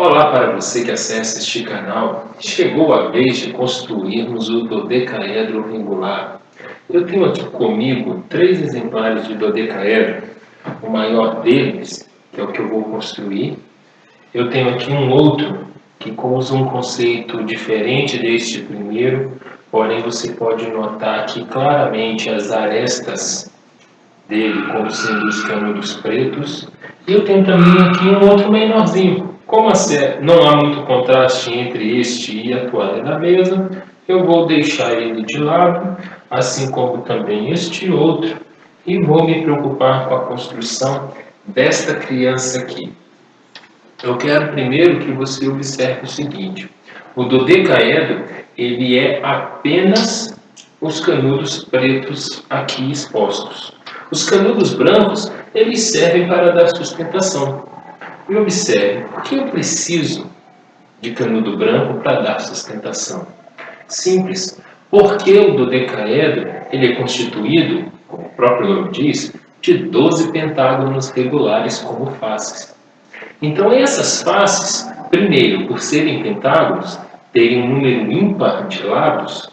Olá para você que acessa este canal. Chegou a vez de construirmos o dodecaedro angular. Eu tenho aqui comigo 3 exemplares de dodecaedro. O maior deles, que é o que eu vou construir. Eu tenho aqui um outro que usa um conceito diferente deste primeiro, porém você pode notar aqui claramente as arestas dele como sendo os canudos pretos. E eu tenho também aqui um outro menorzinho. Como não há muito contraste entre este e a toalha da mesa, eu vou deixar ele de lado, assim como também este outro, e vou me preocupar com a construção desta criança aqui. Eu quero primeiro que você observe o seguinte: o dodecaedro, ele é apenas os canudos pretos aqui expostos. Os canudos brancos, eles servem para dar sustentação. E observe, por que eu preciso de canudo branco para dar sustentação? Simples, porque o dodecaedro, ele é constituído, como o próprio nome diz, de 12 pentágonos regulares como faces. Então essas faces, primeiro, por serem pentágonos, terem um número ímpar de lados,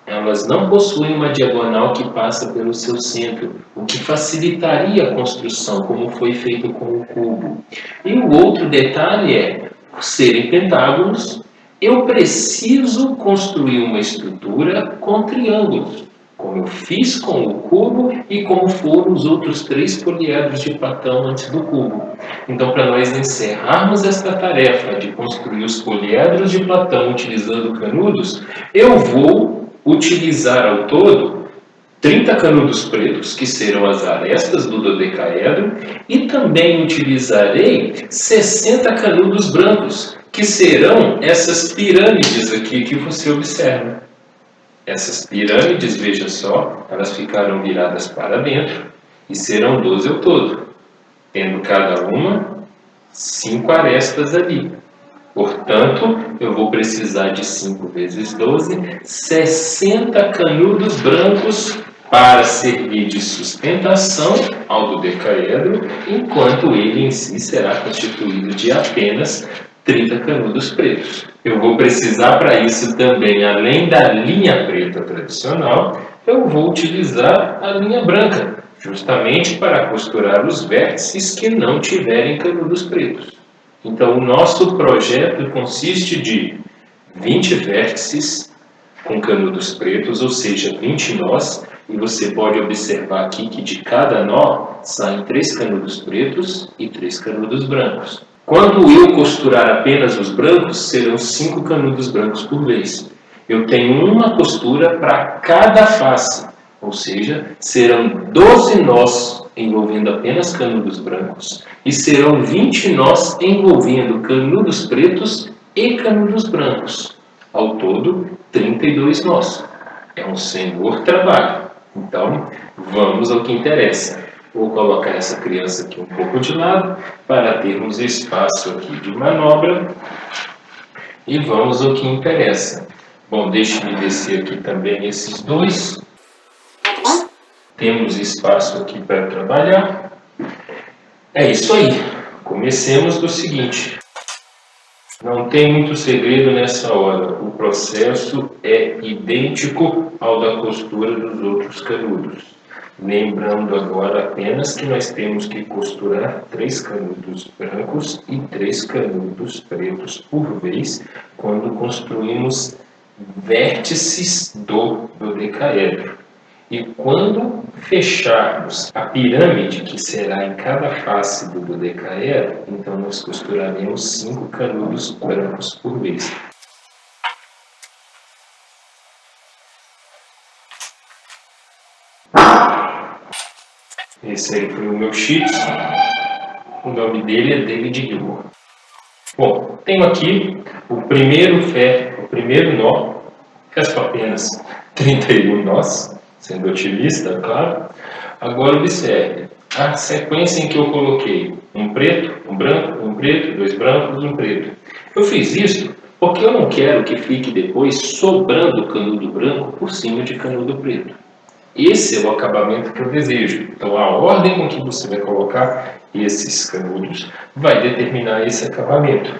elas não possuem uma diagonal que passa pelo seu centro, o que facilitaria a construção, como foi feito com o cubo. E o outro detalhe é, por serem pentágonos, eu preciso construir uma estrutura com triângulos, como eu fiz com o cubo e como foram os outros 3 poliedros de Platão antes do cubo. Então, para nós encerrarmos esta tarefa de construir os poliedros de Platão utilizando canudos, eu vou utilizar ao todo 30 canudos pretos, que serão as arestas do dodecaedro, e também utilizarei 60 canudos brancos, que serão essas pirâmides aqui que você observa. Essas pirâmides, veja só, elas ficarão viradas para dentro e serão 12 ao todo, tendo cada uma 5 arestas ali. Portanto, eu vou precisar de 5 vezes 12, 60 canudos brancos para servir de sustentação ao dodecaedro, enquanto ele em si será constituído de apenas 30 canudos pretos. Eu vou precisar para isso também, além da linha preta tradicional, eu vou utilizar a linha branca, justamente para costurar os vértices que não tiverem canudos pretos. Então, o nosso projeto consiste de 20 vértices com canudos pretos, ou seja, 20 nós, e você pode observar aqui que de cada nó saem 3 canudos pretos e 3 canudos brancos. Quando eu costurar apenas os brancos, serão 5 canudos brancos por vez. Eu tenho uma costura para cada face, ou seja, serão 12 nós envolvendo apenas canudos brancos e serão 20 nós envolvendo canudos pretos e canudos brancos. Ao todo, 32 nós. É um senhor trabalho. Então, vamos ao que interessa. Vou colocar essa criança aqui um pouco de lado para termos espaço aqui de manobra e vamos ao que interessa. Bom, deixe-me descer aqui também esses dois. Temos espaço aqui para trabalhar. É isso aí. Comecemos do seguinte. Não tem muito segredo nessa hora. O processo é idêntico ao da costura dos outros canudos. Lembrando agora apenas que nós temos que costurar 3 canudos brancos e 3 canudos pretos por vez quando construímos vértices do dodecaedro. E quando fecharmos a pirâmide, que será em cada face do dodecaedro, então nós costuraremos 5 canudos brancos por vez. Esse aí foi o meu Cheats. O nome dele é David Gilmour. Bom, tenho aqui o primeiro nó. Resto apenas 31 nós, sendo otimista, claro. Agora observe a sequência em que eu coloquei um preto, um branco, um preto, 2 brancos, um preto. Eu fiz isso porque eu não quero que fique depois sobrando canudo branco por cima de canudo preto. Esse é o acabamento que eu desejo. Então, a ordem com que você vai colocar esses canudos vai determinar esse acabamento.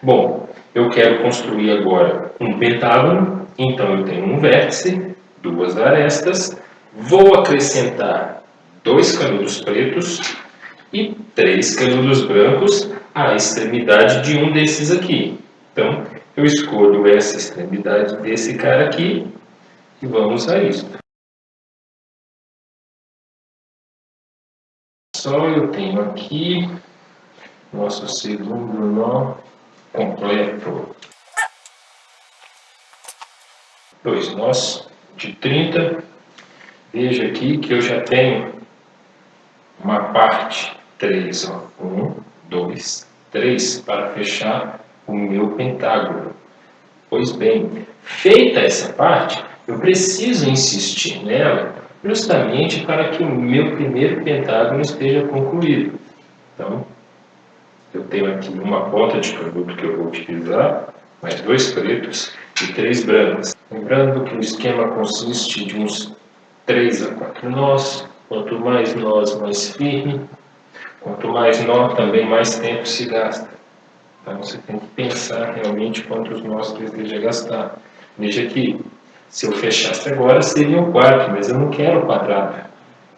Bom, eu quero construir agora um pentágono, então eu tenho um vértice, duas arestas, vou acrescentar 2 canudos pretos e 3 canudos brancos à extremidade de um desses aqui. Então, eu escolho essa extremidade desse cara aqui e vamos a isso. Só eu tenho aqui nosso segundo nó completo. 2 nós de 30. Veja aqui que eu já tenho uma parte 3, ó. 1, 2, 3 para fechar o meu pentágono. Pois bem, feita essa parte, eu preciso insistir nela justamente para que o meu primeiro pentágono esteja concluído. Então, eu tenho aqui uma ponta de produto que eu vou utilizar, mais 2 pretos e 3 brancos. Lembrando que o esquema consiste de uns 3 a 4 nós. Quanto mais nós, mais firme. Quanto mais nó, também mais tempo se gasta. Então você tem que pensar realmente quantos nós deseja gastar. Veja que se eu fechasse agora seria um quarto, mas eu não quero quadrado.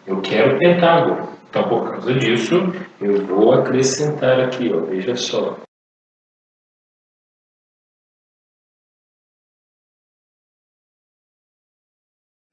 Eu quero pentágono. Então por causa disso eu vou acrescentar aqui, ó, veja só.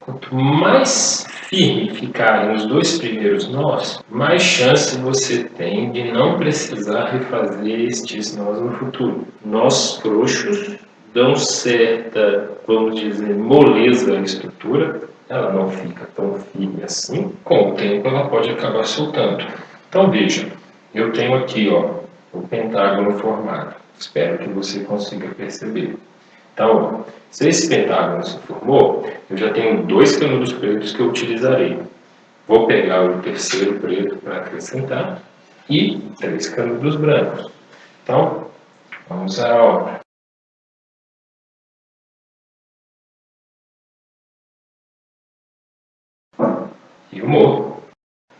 Quanto mais firme ficarem os 2 primeiros nós, mais chance você tem de não precisar refazer estes nós no futuro. Nós frouxos dão certa, vamos dizer, moleza à estrutura, ela não fica tão firme assim. Com o tempo ela pode acabar soltando. Então veja, eu tenho aqui, ó, o pentágono formado. Espero que você consiga perceber. Então, se esse pentágono se formou, eu já tenho 2 canudos pretos que eu utilizarei. Vou pegar o terceiro preto para acrescentar e 3 canudos brancos. Então, vamos à obra. E o morro.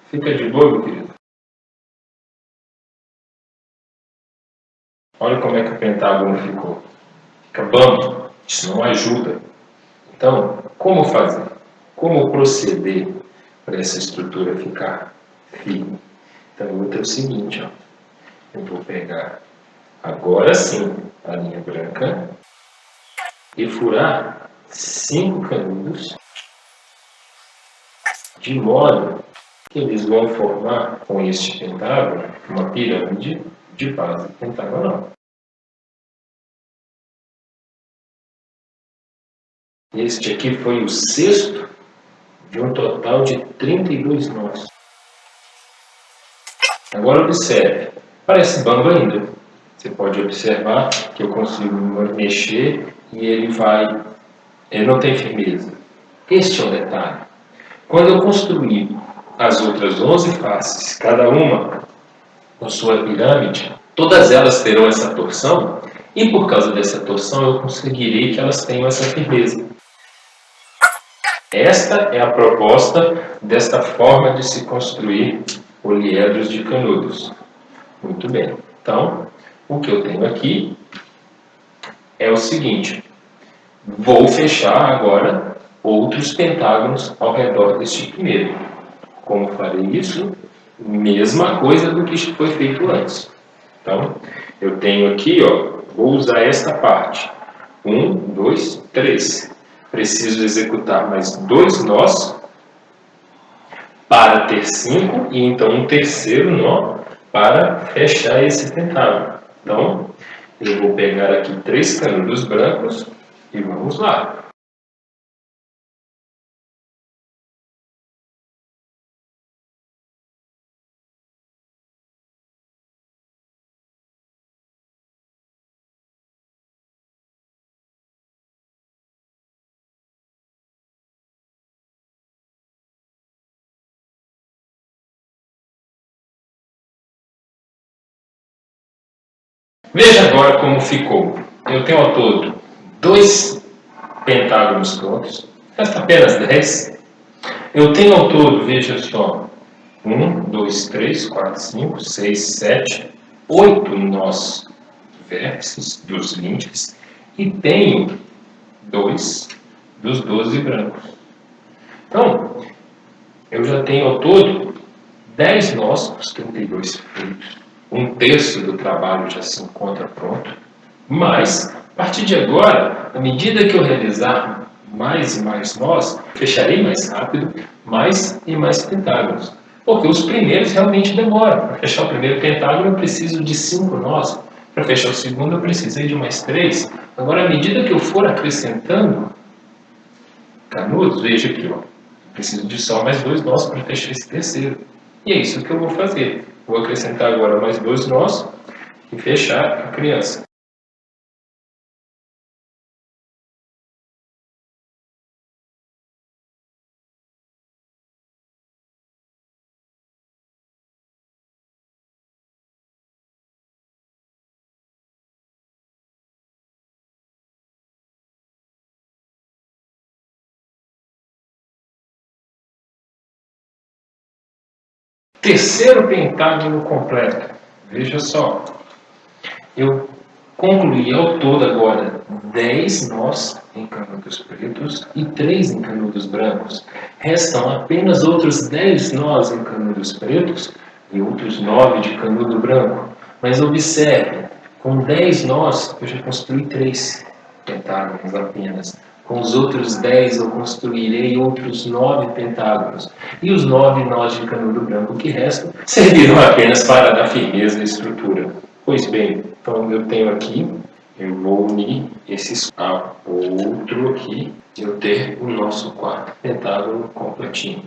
Fica de boa, meu querido. Olha como é que o pentágono ficou. Fica bambo. Isso não ajuda. Então, como fazer? Como proceder para essa estrutura ficar firme? Então, eu vou ter o seguinte, ó. Eu vou pegar, agora sim, a linha branca e furar 5 canudos, de modo que eles vão formar com este pentágono uma pirâmide de base pentagonal. Este aqui foi o 6º de um total de 32 nós. Agora observe, parece bambo ainda. Você pode observar que eu consigo mexer e ele não tem firmeza. Este é o detalhe. Quando eu construir as outras 11 faces, cada uma com sua pirâmide, todas elas terão essa torção e por causa dessa torção eu conseguirei que elas tenham essa firmeza. Esta é a proposta desta forma de se construir poliedros de canudos. Muito bem. Então, o que eu tenho aqui é o seguinte. Vou fechar agora outros pentágonos ao redor deste primeiro. Como farei isso? Mesma coisa do que foi feito antes. Então, eu tenho aqui, ó, vou usar esta parte. 1, 2, 3. Preciso executar mais 2 nós para ter 5 e então um terceiro nó para fechar esse pentágono. Então, eu vou pegar aqui 3 canudos brancos e vamos lá. Veja agora como ficou. Eu tenho ao todo 2 pentágonos prontos, resta apenas 10. Eu tenho ao todo, veja só, 1, 2, 3, 4, 5, 6, 7, 8 nós vértices dos 20 e tenho 2 dos 12 brancos. Então, eu já tenho ao todo 10 nós dos 32 feitos. Um terço do trabalho já se encontra pronto. Mas, a partir de agora, à medida que eu realizar mais e mais nós, fecharei mais rápido, mais e mais pentágonos. Porque os primeiros realmente demoram. Para fechar o primeiro pentágono eu preciso de 5 nós. Para fechar o segundo eu precisei de mais 3. Agora, à medida que eu for acrescentando canudos, veja aqui, ó, preciso de só mais 2 nós para fechar esse terceiro. E é isso que eu vou fazer. Vou acrescentar agora mais 2 nós e fechar a criança. Terceiro pentágono completo. Veja só. Eu concluí ao todo agora 10 nós em canudos pretos e 3 em canudos brancos. Restam apenas outros 10 nós em canudos pretos e outros 9 de canudo branco. Mas observe, com 10 nós eu já construí 3 pentágonos apenas. Com os outros 10 eu construirei outros 9 pentágonos. E os 9 nós de canudo branco que restam servirão apenas para dar firmeza à estrutura. Pois bem, então eu tenho aqui, eu vou unir esses a outro aqui, e eu ter o nosso quarto pentágono completinho.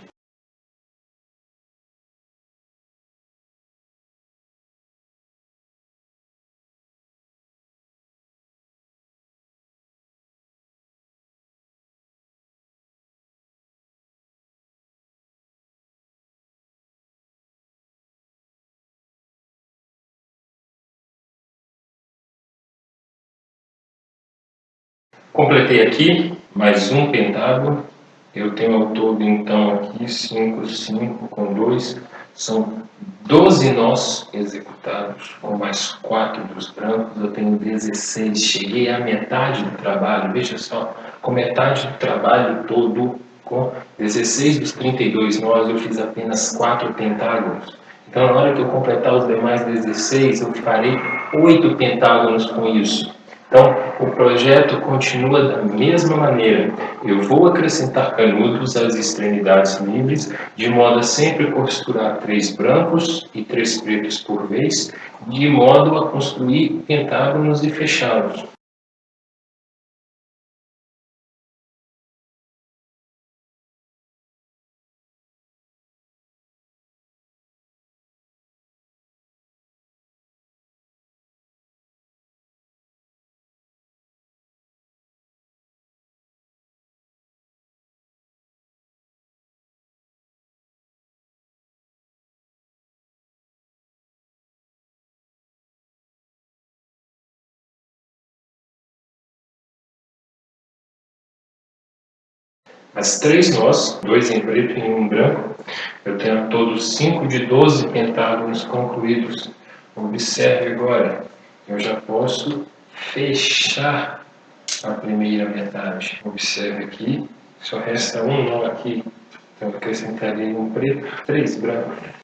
Completei aqui mais um pentágono. Eu tenho ao todo então aqui 5, 5 com 2, são 12 nós executados, com mais 4 dos brancos, eu tenho 16. Cheguei à metade do trabalho, veja só, com metade do trabalho todo, com 16 dos 32 nós, eu fiz apenas 4 pentágonos. Então, na hora que eu completar os demais 16, eu farei 8 pentágonos com isso. Então, o projeto continua da mesma maneira. Eu vou acrescentar canudos às extremidades livres, de modo a sempre costurar 3 brancos e 3 pretos por vez, de modo a construir pentágonos e fechá-los. As 3 nós, 2 em preto e 1 em branco, eu tenho todos 5 de 12 pentágonos concluídos. Observe agora, eu já posso fechar a primeira metade. Observe aqui, só resta um nó aqui, então eu acrescentarei um preto, 3 brancos.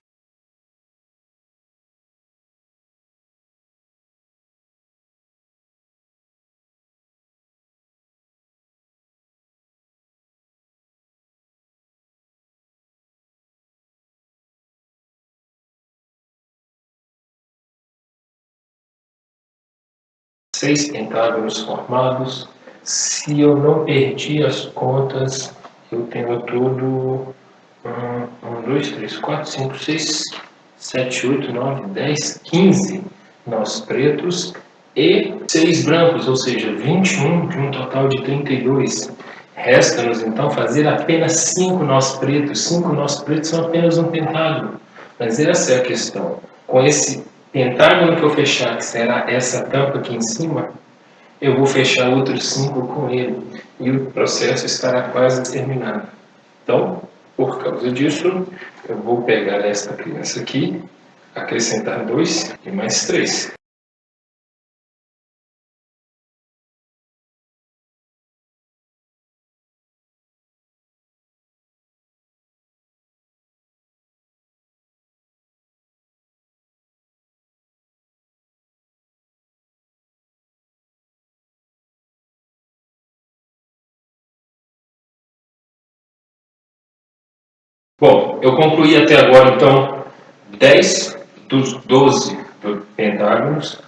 Seis pentágonos formados. Se eu não perdi as contas, eu tenho todo 1, 2, 3, 4, 5, 6, 7, 8, 9, 10, 15 nós pretos e 6 brancos, ou seja, 21 de um total de 32. Resta-nos então fazer apenas 5 nós pretos. 5 nós pretos são apenas um pentágono. Mas essa é a questão. Com esse pentágono que eu fechar, que será essa tampa aqui em cima, eu vou fechar outros 5 com ele. E o processo estará quase terminado. Então, por causa disso, eu vou pegar esta criança aqui, acrescentar 2 e mais 3. Bom, eu concluí até agora, então, 10 dos 12 pentágonos.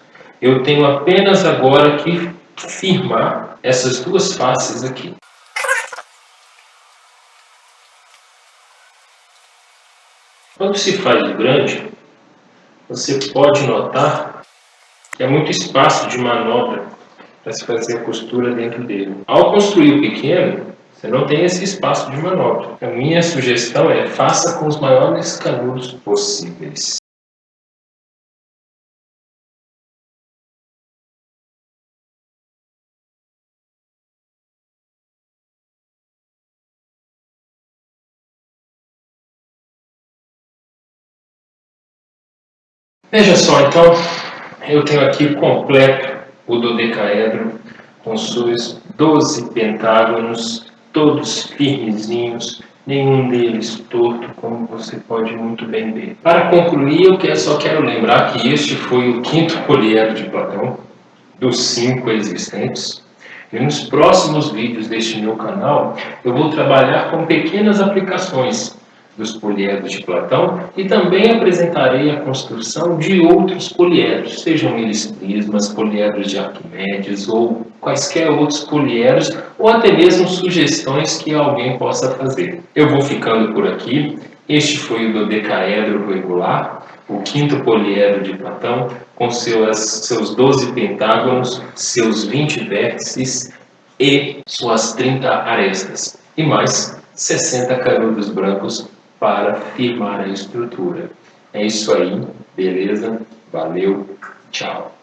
Eu tenho apenas agora que firmar essas duas faces aqui. Quando se faz o grande, você pode notar que é muito espaço de manobra para se fazer a costura dentro dele. Ao construir o pequeno, você não tem esse espaço de manobra. A minha sugestão é: faça com os maiores canudos possíveis. Veja só, então, eu tenho aqui completo o dodecaedro com seus 12 pentágonos, todos firmezinhos, nenhum deles torto, como você pode muito bem ver. Para concluir, só quero lembrar que este foi o quinto poliedro de Platão, dos 5 existentes. E nos próximos vídeos deste meu canal, eu vou trabalhar com pequenas aplicações dos poliedros de Platão e também apresentarei a construção de outros poliedros, sejam eles prismas, poliedros de Arquimedes ou quaisquer outros poliedros, ou até mesmo sugestões que alguém possa fazer. Eu vou ficando por aqui. Este foi o dodecaedro regular, o quinto poliedro de Platão, com seus 12 pentágonos, seus 20 vértices e suas 30 arestas, e mais 60 canudos brancos para firmar a estrutura. É isso aí, beleza? Valeu, tchau!